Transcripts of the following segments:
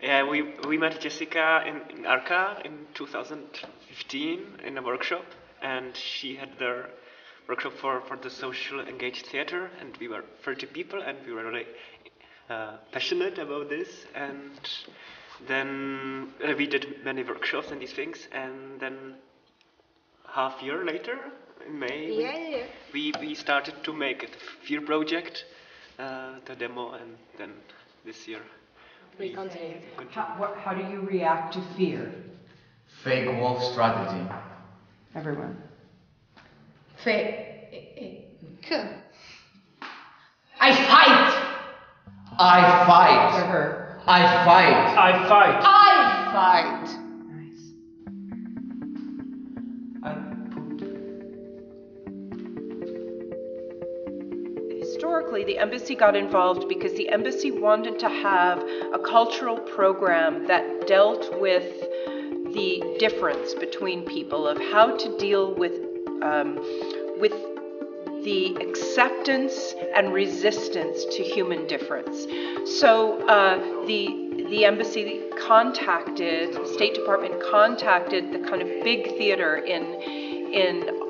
Yeah, we met Jessica in Arca in 2015 in a workshop, and she had their workshop for the social engaged theater, and we were 30 people, and we were really passionate about this, and then we did many workshops and these things, and then half year later, in May, we started to make a fear project, the demo, and then this year we continue. How do you react to fear? Fake wolf strategy. Everyone. I fight! I fight! To her. I fight! I fight! I fight! Nice. Historically, the embassy got involved because the embassy wanted to have a cultural program that dealt with the difference between people, of how to deal with the acceptance and resistance to human difference. So the embassy contacted, State Department contacted the kind of big theater in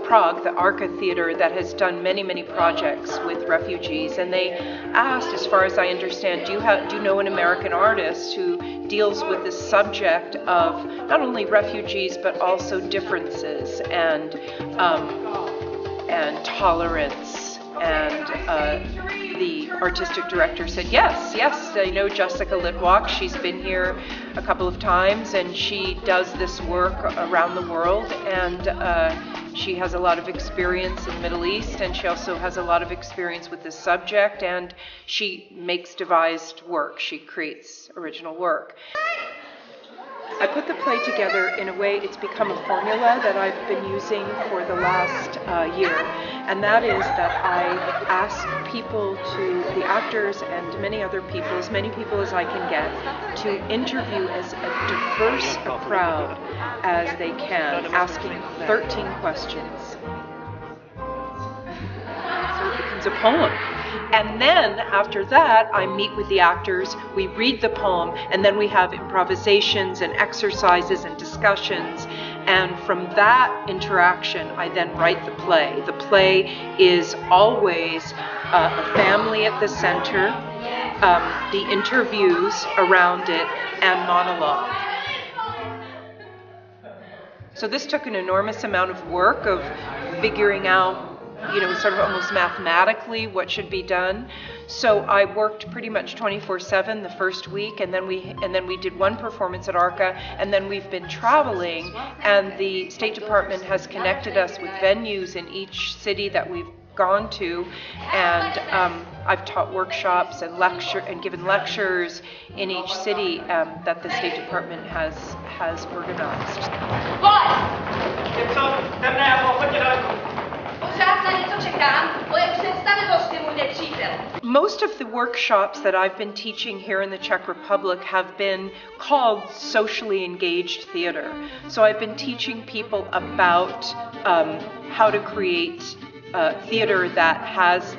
Prague, the Arca Theater, that has done many projects with refugees, and they asked, as far as I understand, do you know an American artist who deals with the subject of not only refugees but also differences and tolerance? And the artistic director said, yes, I know Jessica Litwak. She's been here a couple of times, and she does this work around the world, and she has a lot of experience in the Middle East, and she also has a lot of experience with this subject, and she makes devised work. She creates original work. I put the play together in a way, it's become a formula that I've been using for the last year, and that is that I ask people the actors and many other people, as many people as I can get, to interview as diverse a crowd as they can, asking 13 questions. So it becomes a poem. And then after that, I meet with the actors, we read the poem, and then we have improvisations and exercises and discussions. And from that interaction, I then write the play. The play is always a family at the center, the interviews around it, and monologue. So this took an enormous amount of work of figuring out, sort of almost mathematically what should be done. So I worked pretty much 24/7 the first week, and then we did one performance at Arca, and then we've been traveling, and the State Department has connected us with venues in each city that we've gone to, and I've taught workshops and given lectures in each city that the State Department has organized. Most of the workshops that I've been teaching here in the Czech Republic have been called socially engaged theater. So I've been teaching people about how to create theater that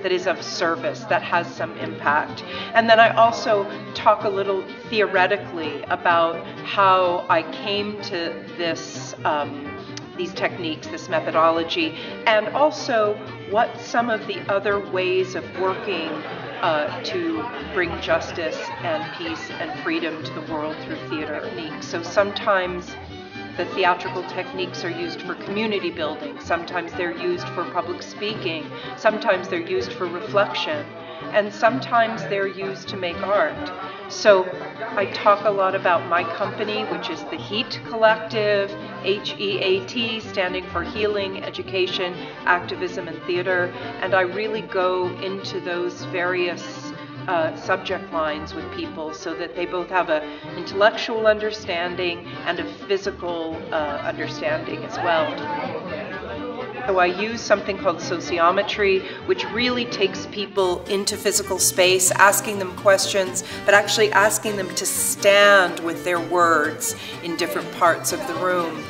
is of service, that has some impact. And then I also talk a little theoretically about how I came to these techniques, this methodology, and also what some of the other ways of working to bring justice and peace and freedom to the world through theater techniques. So sometimes the theatrical techniques are used for community building, sometimes they're used for public speaking, sometimes they're used for reflection, and sometimes they're used to make art. So I talk a lot about my company, which is the HEAT Collective, HEAT, standing for Healing, Education, Activism, and Theater, and I really go into those various subject lines with people so that they both have an intellectual understanding and a physical understanding as well. So I use something called sociometry, which really takes people into physical space, asking them questions, but actually asking them to stand with their words in different parts of the room.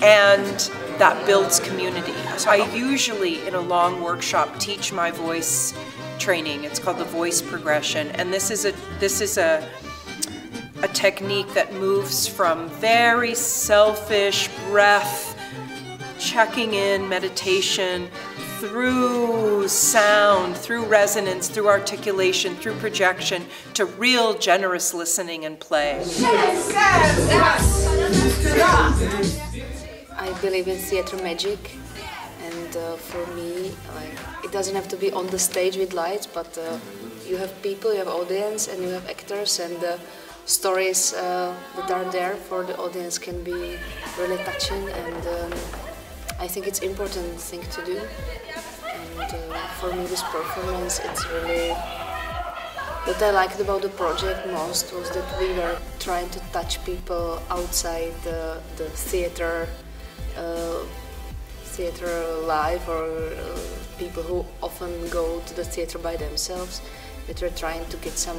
And that builds community. So I usually, in a long workshop, teach my voice training. It's called the voice progression, and this is a technique that moves from very selfish breath, checking in, meditation, through sound, through resonance, through articulation, through projection, to real generous listening and play. I believe in theater magic, and for me, it doesn't have to be on the stage with lights, but you have people, you have audience, and you have actors, and the stories that are there for the audience can be really touching, and I think it's an important thing to do. And for me, this performance, it's really what I liked about the project most was that we were trying to touch people outside the theater life, or people who often go to the theater by themselves. That we're trying to get some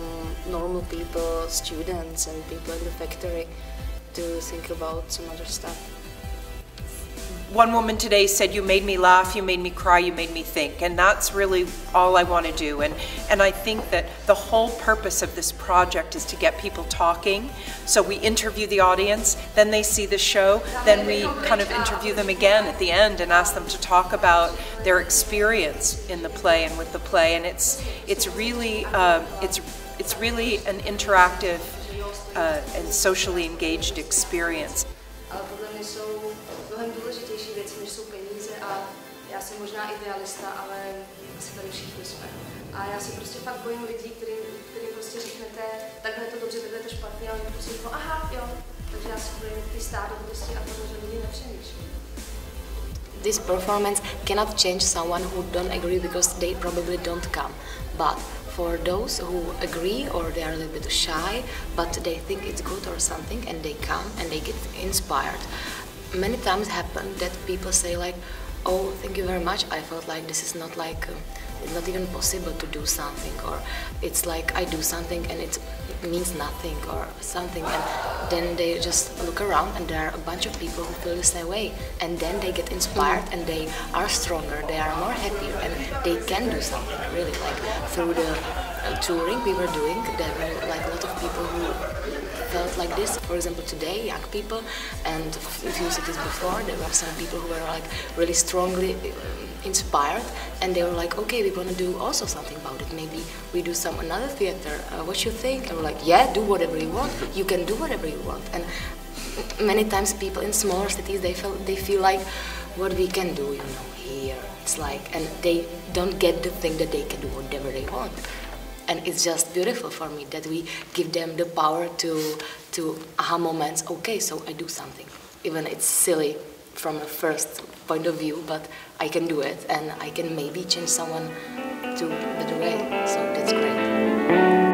normal people, students and people in the factory, to think about some other stuff. One woman today said, "You made me laugh, you made me cry, you made me think," and that's really all I want to do. And I think that the whole purpose of this project is to get people talking. So we interview the audience, then they see the show, then we kind of interview them again at the end and ask them to talk about their experience in the play and with the play. And it's really an interactive and socially engaged experience. Mnohem důležitější věci, než jsou peníze, a já jsem možná idealista, ale asi tady všichni jsme. A já se prostě fakt bojím lidí, kterým prostě řeknete, takhle je to dobře, takhle je to špatně, a oni prostě říkají, aha, jo. Takže já se bojím ty stádovosti a toho, že lidi nepřemýšlí. This performance cannot change someone who don't agree because they probably don't come. But for those who agree or they are a little bit shy, but they think it's good or something, and they come and they get inspired. Many times happen that people say like, "Oh, thank you very much. I felt like this is not like it's not even possible to do something," or it's like I do something and it means nothing or something, and then they just look around and there are a bunch of people who feel the same way, and then they get inspired and they are stronger, they are more happier, and they can do something really. Like through the touring we were doing, there were like a lot of people who felt like this. For example, today, young people, and a few cities before, there were some people who were like really strongly inspired, and they were like, okay, we want to do also something about it. Maybe we do another theater. What you think? And we're like, yeah, do whatever you want. You can do whatever you want. And many times people in smaller cities, they feel like, what we can do, you know, here. It's like, and they don't get the thing that they can do whatever they want. And it's just beautiful for me that we give them the power to aha moments. Okay, so I do something. Even it's silly from a first point of view, but I can do it, and I can maybe change someone to a better way. So that's great.